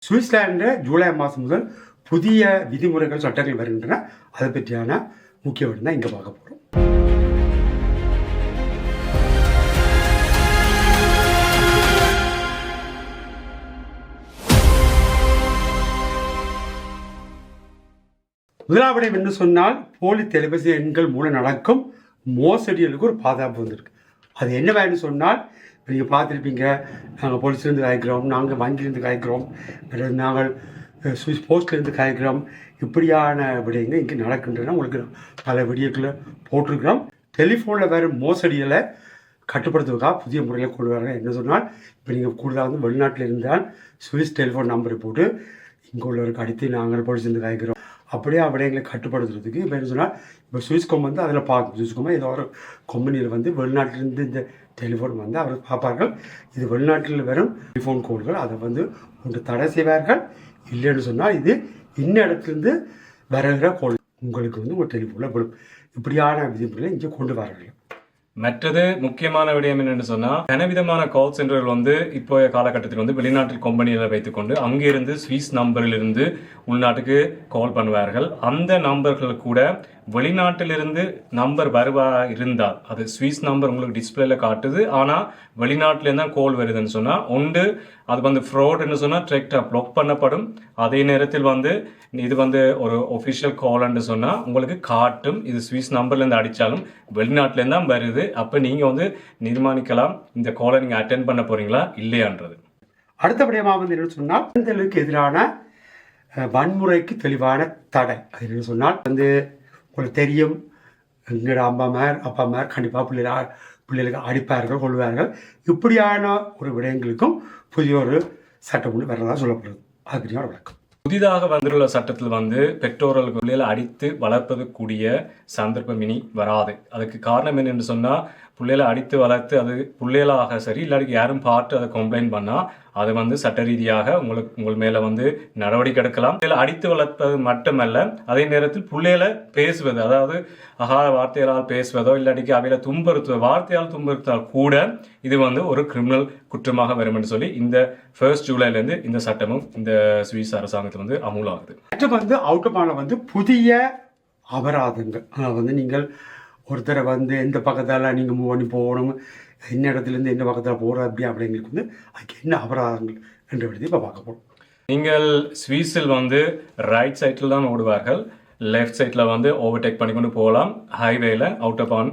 சுவிட்சர்லாண்டில் ஜூலை மாதம் முதல் புதிய விதிமுறைகள் சட்டங்கள் வருகின்றன. அதை பற்றியான முக்கிய விடம் தான் இங்கே பார்க்க போகிறோம். முதலாவது என்று சொன்னால் போலி தொலைபேசி எண்கள் மூலம் நடக்கும் மோசடிகளுக்கு ஒரு பாதுகாப்பு வந்திருக்கு. அது என்னவான்னு சொன்னால், நீங்கள் பார்த்துருப்பீங்க, நாங்கள் போலீஸ்லேருந்து காய்க்கிறோம், நாங்கள் வங்கியிலேருந்து காய்க்கிறோம், நாங்கள் சுவிஸ் போஸ்ட்லேருந்து காய்க்கிறோம், இப்படியான விடயங்கள் இங்கே நடக்கின்றன. உங்களுக்கு பல வீடியோக்களை போட்டிருக்கிறோம். டெலிஃபோனில் வேறு மோசடிகளை கட்டுப்படுத்துவதற்காக புதிய முறையில் கொண்டு வராங்க. என்ன சொன்னால், இப்போ நீங்கள் கூடுதலாக வந்து வெளிநாட்டில் இருந்தால் சுவிஸ் டெலிஃபோன் நம்பரை போட்டு இங்கே உள்ளவருக்கு அடித்து நாங்கள் போலீஸ்லேருந்து காய்க்கிறோம் அப்படியே விடயங்களை கட்டுப்படுத்துறதுக்கு இப்போ என்ன சொன்னால், இப்போ சுவிஸ்காம் வந்து அதில் பார்க்கும். சுவிஸ்காம் ஏதோ ஒரு கம்பெனியில் வந்து வெளிநாட்டிலேருந்து இந்த டெலிஃபோன் வந்து அவர் பார்ப்பார்கள். இது வெளிநாட்டில் வரும் டெலிஃபோன் கோல்கள், அதை வந்து ஒன்று தடை செய்வார்கள். இல்லைன்னு சொன்னால் இது இன்ன இடத்துலேருந்து வருகிற கோல் உங்களுக்கு வந்து ஒரு டெலிஃபோனில் விடும். இப்படியான விதிமுறைகளை இங்கே கொண்டு வரார்கள். மற்றது முக்கியமான விடயம் என்னன்னு சொன்னா, கனவிதமான கால் சென்டர்கள் வந்து இப்போ காலகட்டத்தில் வந்து வெளிநாட்டில் கம்பெனிகளை வைத்துக்கொண்டு அங்கிருந்து சுவிஸ் நம்பரில் இருந்து உள்நாட்டுக்கு கால் பண்ணுவார்கள். அந்த நம்பர்கள் கூட வெளிநாட்டிலிருந்து நம்பர் வருவா இருந்தால், அது சுவிஸ் நம்பர் உங்களுக்கு டிஸ்பிளேல காட்டுது, ஆனால் வெளிநாட்டிலேருந்து தான் கால் வருதுன்னு சொன்னால் ஒன்று அது வந்து ஃப்ராட்னு சொன்னால் டிரெக்டாக பிளாக் பண்ணப்படும். அதே நேரத்தில் வந்து இது வந்து ஒரு ஒஃபிஷியல் கால்ன்னு சொன்னால் உங்களுக்கு காட்டும் இது சுவிஸ் நம்பர்லேருந்து அடித்தாலும் வெளிநாட்டிலேருந்து தான் வருது. அப்போ நீங்கள் வந்து நிர்மாணிக்கலாம் இந்த காலை நீங்கள் அட்டென்ட் பண்ண போகிறீங்களா இல்லையான்றது. அடுத்தபடியாக வந்து என்ன சொன்னால், பெண்களுக்கு எதிரான வன்முறைக்கு தெளிவான தடை. அது என்ன சொன்னால் வந்து உங்களுக்கு தெரியும், எங்களோட அப்பா அம்மா கண்டிப்பாக பிள்ளைகளுக்கு அடிப்பார்கள், கொள்வார்கள். இப்படியான ஒரு விடயங்களுக்கும் புதிய ஒரு சட்டம் ஒன்று வரதாக சொல்லப்படுது. அதுக்கு ஒரு விளக்கம். புதிதாக வந்துள்ள சட்டத்தில் வந்து பெற்றோர்களுக்கு பிள்ளைகளை அடித்து வளர்ப்பது கூடிய சந்தர்ப்பம் இனி வராது. அதுக்கு காரணம் என்னென்னு சொன்னால், பிள்ளைகளை அடித்து வளர்த்து அது பிள்ளைகளாக சரி இல்லாட்டி யாரும் பார்த்து அதை கம்ப்ளைண்ட் பண்ணால் அது வந்து சட்ட ரீதியாக உங்கள் மேலே வந்து நடவடிக்கை எடுக்கலாம். இதில் அடித்து வளர்ப்பது மட்டுமல்ல, அதே நேரத்தில் பிள்ளைகளை பேசுவது, அதாவது அகால வார்த்தைகளால் பேசுவதோ இல்லாட்டிக்கு அவையில துன்புறுத்துவது, வார்த்தையால் துன்புறுத்தால் கூட இது வந்து ஒரு கிரிமினல் குற்றமாக வரும் என்று சொல்லி இந்த 1 ஜூலைலேருந்து இந்த சட்டமும் இந்த சுவிஸ் அரசாங்கத்தில் வந்து அமுலாகுது. மற்றும் வந்து அவுட்டமான வந்து புதிய அபராதங்கள் வந்து நீங்கள் ஒருத்தரை வந்து எந்த பக்கத்தால் நீங்கள் மூவ் பண்ணி போகணும், என்ன இடத்துலேருந்து எந்த பக்கத்தில் போகிற அப்படிங்களுக்கு வந்து அதுக்கு என்ன அபராதங்கள் என்று விடுதி இப்போ பார்க்க போகிறோம். நீங்கள் சுவிஸில் வந்து ரைட் சைட்டில் தான் ஓடுவார்கள். லெஃப்ட் சைட்டில் வந்து ஓவர்டேக் பண்ணிக்கொண்டு போகலாம். ஹைவேல அவுட் ஆஃப் ஆன்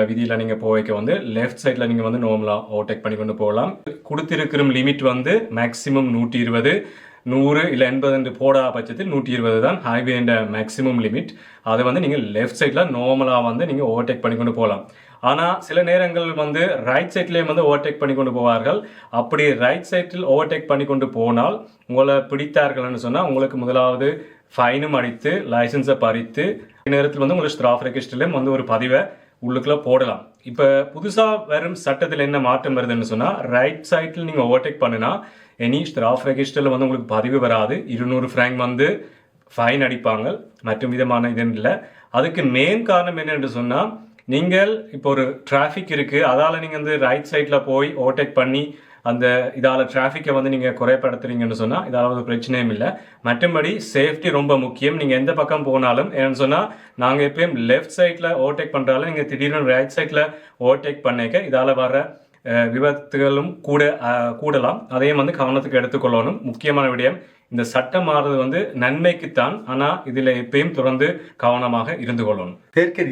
விதியில் நீங்கள் போய்க்க வந்து லெஃப்ட் சைடில் நீங்கள் வந்து நார்மலாக ஓவர்டேக் பண்ணிக்கொண்டு போகலாம். கொடுத்திருக்கிற லிமிட் வந்து மேக்ஸிமம் 120, 100 இல்லை 80 என்று போடா பட்சத்தில் 120 தான் ஹைவேண்ட மேக்ஸிமம் லிமிட். அதை வந்து நீங்கள் லெஃப்ட் சைடில் நார்மலாக வந்து நீங்கள் ஓவர்டேக் பண்ணிக்கொண்டு போகலாம். ஆனால் சில நேரங்கள் வந்து ரைட் சைட்லேயும் வந்து ஓவர்டேக் பண்ணி கொண்டு போவார்கள். அப்படி ரைட் சைட்டில் ஓவர்டேக் பண்ணி கொண்டு போனால் உங்களை பிடித்தார்கள்னு சொன்னால் உங்களுக்கு முதலாவது ஃபைனும் அடித்து லைசன்ஸை பறித்து நேரத்தில் வந்து உங்களுக்கு ஸ்டாஃப் ரெஜிஸ்டர்லேயும் வந்து ஒரு பதிவை உள்ளுக்குள்ள போடலாம். இப்போ புதுசாக வரும் சட்டத்தில் என்ன மாற்றம் வருதுன்னு சொன்னால், ரைட் சைட்டில் நீங்கள் ஓவர்டேக் பண்ணினா எனி ஸ்டாஃப் ரெஜிஸ்டரில் வந்து உங்களுக்கு பதிவு வராது. 200 ஃப்ராங்க் வந்து ஃபைன் அடிப்பாங்க. மற்றும் விதமான இது இல்லை. அதுக்கு மெயின் காரணம் என்னென்னு சொன்னால், நீங்கள் இப்போ ஒரு டிராஃபிக் இருக்குது, அதால் நீங்கள் வந்து ரைட் சைடில் போய் ஓவர்டேக் பண்ணி அந்த இதால் டிராஃபிக்கை வந்து நீங்கள் குறைப்படுத்துறீங்கன்னு சொன்னால் இதால் ஒரு பிரச்சனையும் இல்லை. மற்றபடி சேஃப்டி ரொம்ப முக்கியம். நீங்கள் எந்த பக்கம் போனாலும் ஏன்னு சொன்னால், நாங்கள் எப்பயும் லெஃப்ட் சைடில் ஓவர்டேக் பண்ணுறாலும் நீங்கள் திடீர்னு ரைட் சைடில் ஓவர்டேக் பண்ணிக்க இதால் வர விபத்துகளும் கூடலாம். அதையும் வந்து கவனத்துக்கு எடுத்துக்கொள்ளணும். முக்கியமான விடயம், இந்த சட்டம் மாறுறது வந்து நன்மைக்குத்தான், ஆனால் இதில் எப்பயும் தொடர்ந்து கவனமாக இருந்து கொள்ளணும்.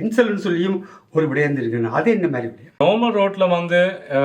இன்சூரன்ஸ் சொல்லியும் ஒரு விடயம் இருக்கு. அது என்ன மாதிரி விடயம்? நார்மல் ரோட்டில் வந்து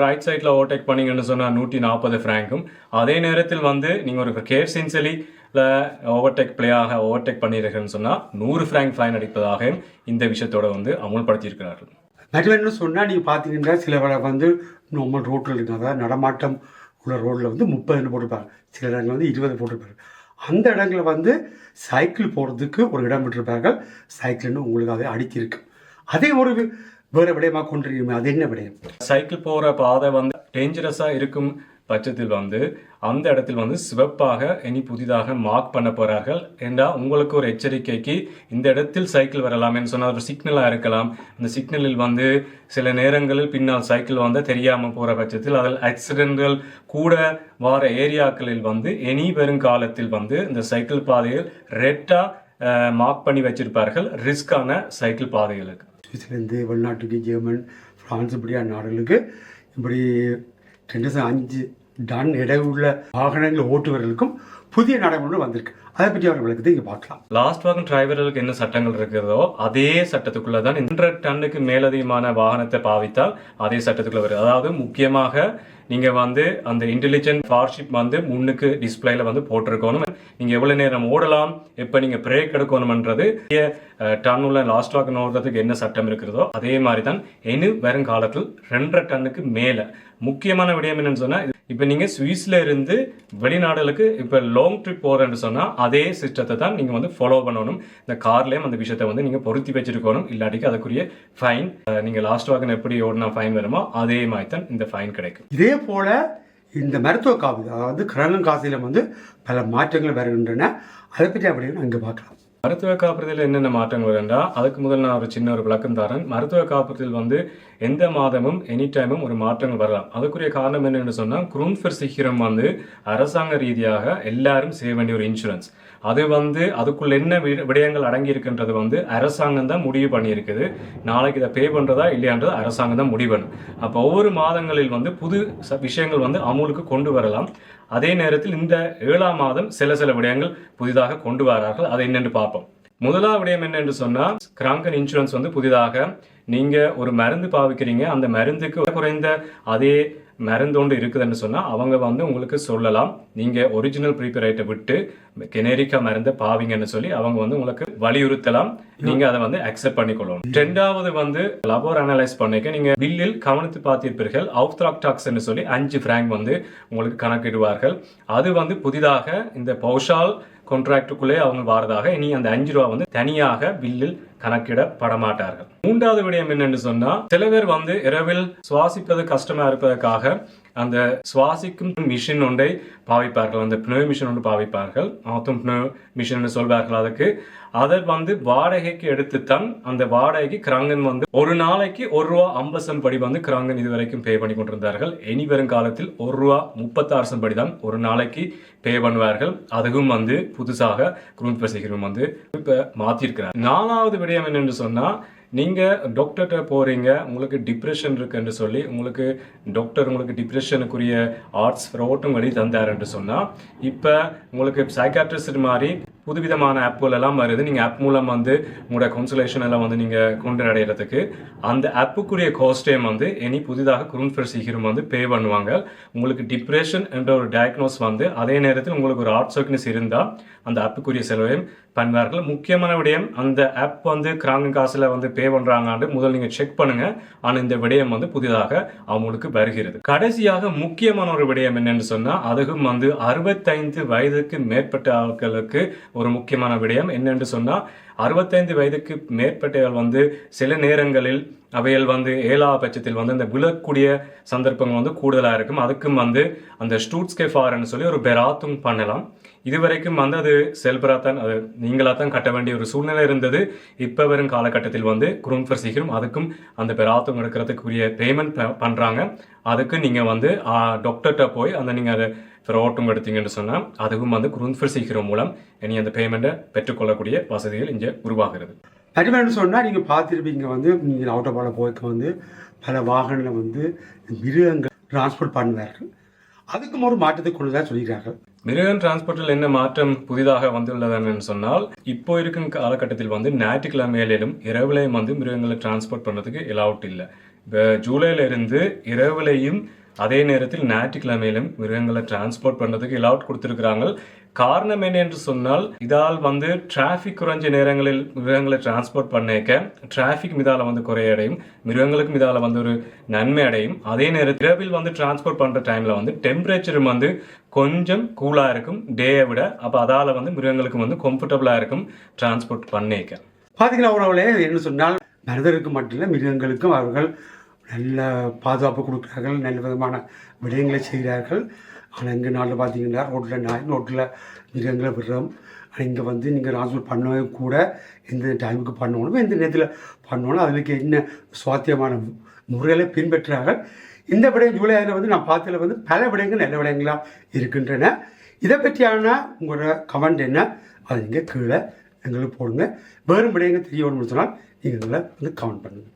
ரைட் சைடில் ஓவர்டேக் பண்ணீங்கன்னு சொன்னால் 140 ஃப்ராங்கும், அதே நேரத்தில் வந்து நீங்கள் ஒரு கேர் சென்சலியில் ஓவர்டேக் பண்ணியிருக்கேன்னு சொன்னால் 100 ஃப்ராங்க் ஃபைன் அடிப்பதாக இந்த விஷயத்தோட வந்து அமுல்படுத்தியிருக்கிறார்கள். மற்றவன்னு சொன்னால் நீங்கள் பார்த்தீங்கன்னா சில வந்து நார்மல் ரோட்டில் இருக்கு, அதாவது நடமாட்டம் உள்ள ரோட்டில் வந்து 30 போட்டிருப்பாங்க, சில இடங்கள் வந்து 20 போட்டிருப்பாங்க. அந்த இடங்களில் வந்து சைக்கிள் போகிறதுக்கு ஒரு இடம் விட்டுருப்பார்கள். சைக்கிள்னு உங்களுக்கு அதை அடிக்கிருக்கு. அதே ஒரு வேறு விடயமாக கொண்டிருக்கீங்க. அது என்ன விடயம்? சைக்கிள் போகிற பாதை வந்து டேஞ்சரஸாக இருக்கும் பட்சத்தில் வந்து அந்த இடத்தில் வந்து சிவப்பாக இனி புதிதாக மார்க் பண்ண போறார்கள். ஏண்டா உங்களுக்கு ஒரு எச்சரிக்கைக்கு இந்த இடத்தில் சைக்கிள் வரலாம் என்று சொன்னால் ஒரு சிக்னலாக இருக்கலாம். அந்த சிக்னலில் வந்து சில நேரங்களில் பின்னால் சைக்கிள் வந்து தெரியாமல் போகிற பட்சத்தில் அதில் ஆக்சிடென்ட்கள் கூட வார ஏரியாக்களில் வந்து இனி வருங்காலத்தில் வந்து இந்த சைக்கிள் பாதையில் ரெட்டாக மார்க் பண்ணி வச்சிருப்பார்கள் ரிஸ்கான சைக்கிள் பாதைகளுக்கு. சுவிட்சர்லாந்து, வெளிநாட்டுக்கு, ஜெர்மன், பிரான்ஸ் இப்படியான நாடுகளுக்கு இப்படி 2.5 டன் எடை உள்ள வாகனங்கள் ஓட்டுவர்களுக்கும் புதிய நடைமுறை வந்திருக்கு. அதை பற்றி அவர்களுக்கு இங்கே பார்க்கலாம். லாஸ்ட் வாகன் டிரைவர்களுக்கு என்ன சட்டங்கள் இருக்கிறதோ அதே சட்டத்துக்குள்ள தான் 2 டன்னுக்கு மேலதிகமான வாகனத்தை பாவித்தால் அதே சட்டத்துக்குள்ள வருது. அதாவது முக்கியமாக நீங்க வந்து அந்த இன்டெலிஜென்ட் கார்ஷிப் வந்து முன்னுக்கு டிஸ்பிளேல வந்து போட்டிருக்கணும். நீங்க எவ்வளவு நேரம் ஓடலாம், எப்ப நீங்க பிரேக் எடுக்கணும்ன்றது டன் உள்ள லாஸ்ட் வாகன் ஓடுறதுக்கு என்ன சட்டம் இருக்கிறதோ அதே மாதிரி தான் இனி வரும் காலத்தில் 2.5 டன்னுக்கு மேல. முக்கியமான விடயம் என்னன்னு சொன்னா, இப்ப நீங்க சுவிஸ்ல இருந்து வெளிநாடுகளுக்கு இப்ப லாங் ட்ரிப் போறேன்னு சொன்னா அதே சிஸ்டத்தை தான் நீங்க வந்து ஃபாலோ பண்ணணும். இந்த கார்லயும் அந்த விஷயத்தை வந்து நீங்க பொருத்தி வச்சிருக்கணும். இல்லாட்டிக்கு அதுக்குரிய ஃபைன், நீங்க லாஸ்ட் வாகன் எப்படி ஓடினா ஃபைன் வருமோ அதே மாதிரி தான் இந்த ஃபைன் கிடைக்கும். இதே போல இந்த மருத்துவ காப்பீடு, அதாவது கிரணம் காசிலும் வந்து பல மாற்றங்கள் வருகின்றன. அதை பற்றி அப்படின்னு அங்கே பார்க்கலாம். மருத்துவ காப்பீட்டில் என்னென்ன மாற்றங்கள் வருண்டா, அதுக்கு முதல் நான் ஒரு சின்ன ஒரு விளக்கம் தரேன். மருத்துவ காப்பீட்டில் வந்து எந்த மாதமும் எனி டைமும் ஒரு மாற்றங்கள் வரலாம். அதுக்குரிய காரணம் என்னன்னு சொன்னால், குருன்ஃபர்சிகிரம் வந்து அரசாங்க ரீதியாக எல்லாரும் செய்ய வேண்டிய ஒரு இன்சூரன்ஸ். அது வந்து அதுக்குள்ள என்ன விடயங்கள் அடங்கி இருக்குன்றது வந்து அரசாங்கம் தான் முடிவு பண்ணியிருக்குது. நாளைக்கு இதை பே பண்றதா இல்லையான்றது அரசாங்கம் தான் முடிவு பண்ணும். அப்போ ஒவ்வொரு மாதங்களில் வந்து புது விஷயங்கள் வந்து அமுலுக்கு கொண்டு வரலாம். அதே நேரத்தில் இந்த 7ஆம் மாதம் சில விடயங்கள் புதிதாக கொண்டு வரார்கள். அதை என்னென்று பார்ப்போம். முதலாவது விடயம் என்னென்று சொன்னா, கிராங்கன் இன்சூரன்ஸ் வந்து புதிதாக நீங்க ஒரு மருந்து பாவிக்கிறீங்க, அந்த மருந்துக்கு குறைந்த அதே மருந்து ஒன்று இருக்குதுன்னு சொன்னா அவங்க வந்து உங்களுக்கு சொல்லலாம், நீங்க ஒரிஜினல் ப்ரீபரேட்டை விட்டு கெனரிக்கா மருந்தை பாவிங்கன்னு சொல்லி அவங்க வந்து உங்களுக்கு வலியுறுத்தலாம். நீங்க அதை வந்து அக்செப்ட் பண்ணிக்கொள்ளணும். 2வது வந்து லபோர் அனலைஸ் பண்ணிக்க நீங்க பில்லில் கவனித்து பார்த்திருப்பீர்கள், அவுத்ராக்டாக்ஸ் சொல்லி 5 franc வந்து உங்களுக்கு கணக்கிடுவார்கள். அது வந்து புதிதாக இந்த பௌஷால் கான்ட்ராக்டுக்குள்ளே அவங்க வாரதாக இனி அந்த 5 ரூபா வந்து தனியாக பில்லில் கணக்கிடப்பட மாட்டார்கள். 3வது விடயம் என்னன்னு சொன்னா, சில பேர் வந்து இரவில் சுவாசிப்பது கஷ்டமா இருப்பதற்காக அந்த சுவாசிக்கும் மிஷின் ஒன்றை பாவிப்பார்கள். அந்த பினோ மிஷின் ஒன்று பாவிப்பார்கள், ஆத்தும் பினோ மிஷின் சொல்வார்கள். அதுக்கு அதை வந்து வாடகைக்கு எடுத்துத்தான் அந்த வாடகைக்கு கிராங்கன் வந்து ஒரு நாளைக்கு ₹1.50 படி வந்து கிராங்கன் இதுவரைக்கும் பே பண்ணி கொண்டிருந்தார்கள். இனி வரும் காலத்தில் ₹1.36 படி தான் ஒரு நாளைக்கு பே பண்ணுவார்கள். அதுவும் வந்து புதுசாக குருன்ஃபர்சிகிரம் வந்து இப்ப மாத்திருக்கிறார். 4வது விடயம் என்னன்னு சொன்னா, நீங்க டாக்டர்கிட்ட போறீங்க, உங்களுக்கு டிப்ரெஷன் இருக்குன்னு சொல்லி உங்களுக்கு டாக்டர் உங்களுக்கு டிப்ரெஷனுக்குரிய ஆர்ட்ஸ் ரோட்டும் வழி தந்தாருன்னு சொன்னா, இப்ப உங்களுக்கு சைக்காட்ரிஸ்ட் மாதிரி புதுவிதமான ஆப்புகள் எல்லாம் வருது. நீங்க ஆப் மூலம் வந்து உங்களோட கவுன்சிலேஷன் எல்லாம் வந்து நீங்க கொண்டு அடையிறதுக்கு அந்த ஆப்புக்குரிய காஸ்டையும் வந்து இனி புதிதாக குருன்ஃபர்சிகிரம் வந்து பே பண்ணுவாங்க. உங்களுக்கு டிப்ரெஷன் என்ற ஒரு டயக்னோஸ் வந்து அதே நேரத்தில் உங்களுக்கு ஒரு ஆர்ட் சர்க்னஸ் இருந்தா அந்த ஆப்புக்குரிய செலவையும் பண்ணுவார்கள். முக்கியமான விடயம், அந்த ஆப் வந்து கிராங்கன் காசுல வந்து பே பண்றாங்கன்னு முதல் நீங்க செக் பண்ணுங்க. ஆனா இந்த விடயம் வந்து புதிதாக அவங்களுக்கு வருகிறது. கடைசியாக முக்கியமான ஒரு விடயம் என்னன்னு சொன்னா, அதுவும் வந்து 65 வயதுக்கு மேற்பட்ட ஆட்களுக்கு ஒரு முக்கியமான விடயம் என்னன்னு சொன்னா, 65 வயதுக்கு மேற்பட்டவர்கள் வந்து சில நேரங்களில் அவைகள் வந்து 7ஆம் பட்சத்தில் வந்து இந்த விழக்கூடிய சந்தர்ப்பங்கள் வந்து கூடுதலாக இருக்கும். அதுக்கும் வந்து அந்த ஸ்டூட்ஸ்கேஃபார்னு சொல்லி ஒரு பெராத்தும் பண்ணலாம். இதுவரைக்கும் வந்து அது செல்பராத்தான், அது நீங்களா தான் கட்ட வேண்டிய ஒரு சூழ்நிலை இருந்தது. இப்போ வரும் காலகட்டத்தில் வந்து குருன்ஃபர்சிகிரம் அதுக்கும் அந்த பெராத்தும் எடுக்கிறதுக்குரிய பேமெண்ட் பண்றாங்க. அதுக்கு நீங்க வந்து டாக்டர்கிட்ட போய் அந்த நீங்க அதை ரோட்டும் எடுத்தீங்கன்னு சொன்னா அதுவும் வந்து குருன்ஃபர்சிகிரம் மூலம் இனி அந்த பேமெண்ட்டை பெற்றுக்கொள்ளக்கூடிய வசதிகள் இங்கே உருவாகிறது. மற்றபடி சொன்னால் நீங்கள் பார்த்துருப்பீங்க, வந்து நீங்கள் அவுட்டோபால போய்க்க வந்து பல வாகனங்கள் வந்து மிருகங்கள் டிரான்ஸ்போர்ட் பண்ணுவார்கள். அதுக்கும் ஒரு மாற்றத்தை கொண்டு தான் சொல்லியிருக்கார்கள். மிருகன் டிரான்ஸ்போர்ட்டில் என்ன மாற்றம் புதிதாக வந்துள்ளதுன்னு சொன்னால், இப்போ இருக்கும் காலகட்டத்தில் வந்து ஞாயிற்றுக்கிழமையிலும் இரவுலையும் வந்து மிருகங்களை டிரான்ஸ்போர்ட் பண்ணுறதுக்கு அலவுட் இல்லை. இப்போ ஜூலையில இருந்து இரவுலையும் அதே நேரத்தில் ஞாயிற்றுக்கிழமையிலும் மிருகங்களை டிரான்ஸ்போர்ட் பண்ணுறதுக்கு அலவுட் கொடுத்துருக்குறாங்க. காரணம் என்ன என்று சொன்னால், இதால் வந்து டிராஃபிக் குறைஞ்ச நேரங்களில் மிருகங்களை டிரான்ஸ்போர்ட் பண்ணிக்க டிராஃபிக் மிதால வந்து குறையடையும், மிருகங்களுக்கு மிதால வந்து ஒரு நன்மை அடையும். அதே நேரத்தில் இரவில் வந்து டிரான்ஸ்போர்ட் பண்ற டைம்ல வந்து டெம்பரேச்சரும் வந்து கொஞ்சம் கூலா இருக்கும் டேயை விட. அப்போ அதால வந்து மிருகங்களுக்கு வந்து கம்ஃபர்டபுளா இருக்கும் டிரான்ஸ்போர்ட் பண்ணிக்க. பார்த்தீங்கன்னா உறவுகளே, என்ன சொன்னால் மனிதருக்கு மட்டும் இல்லை மிருகங்களுக்கும் அவர்கள் நல்ல பாதுகாப்பு கொடுக்குறார்கள், நல்ல விதமான விடயங்களை செய்கிறார்கள். ஆனால் எங்கள் நாட்டில் பார்த்தீங்கன்னா ரோட்டில் நாய், ரோட்டில் மிருகங்களை விடுறோம். ஆனால் இங்கே வந்து நீங்கள் டிரான்ஸ்போர்ட் பண்ணவே கூட எந்த டைமுக்கு பண்ணணும், எந்த நேரத்தில் பண்ணணும், அதுக்கு என்ன சுவாத்தியமான முறைகளை பின்பற்றுறார்கள். இந்த விடயம் ஜூலை 5 வந்து நான் பார்த்ததில் வந்து பல விடயங்கள் நல்ல விடயங்களாக இருக்கின்றன. இதை பற்றியான உங்களோட கமெண்ட் என்ன, அதை நீங்கள் கீழே எங்களுக்கு போடுங்க. வேறு விடயங்கள் தெரிய வேணும்னு சொன்னால் நீங்கள் எங்களை வந்து கமெண்ட் பண்ணுங்கள்.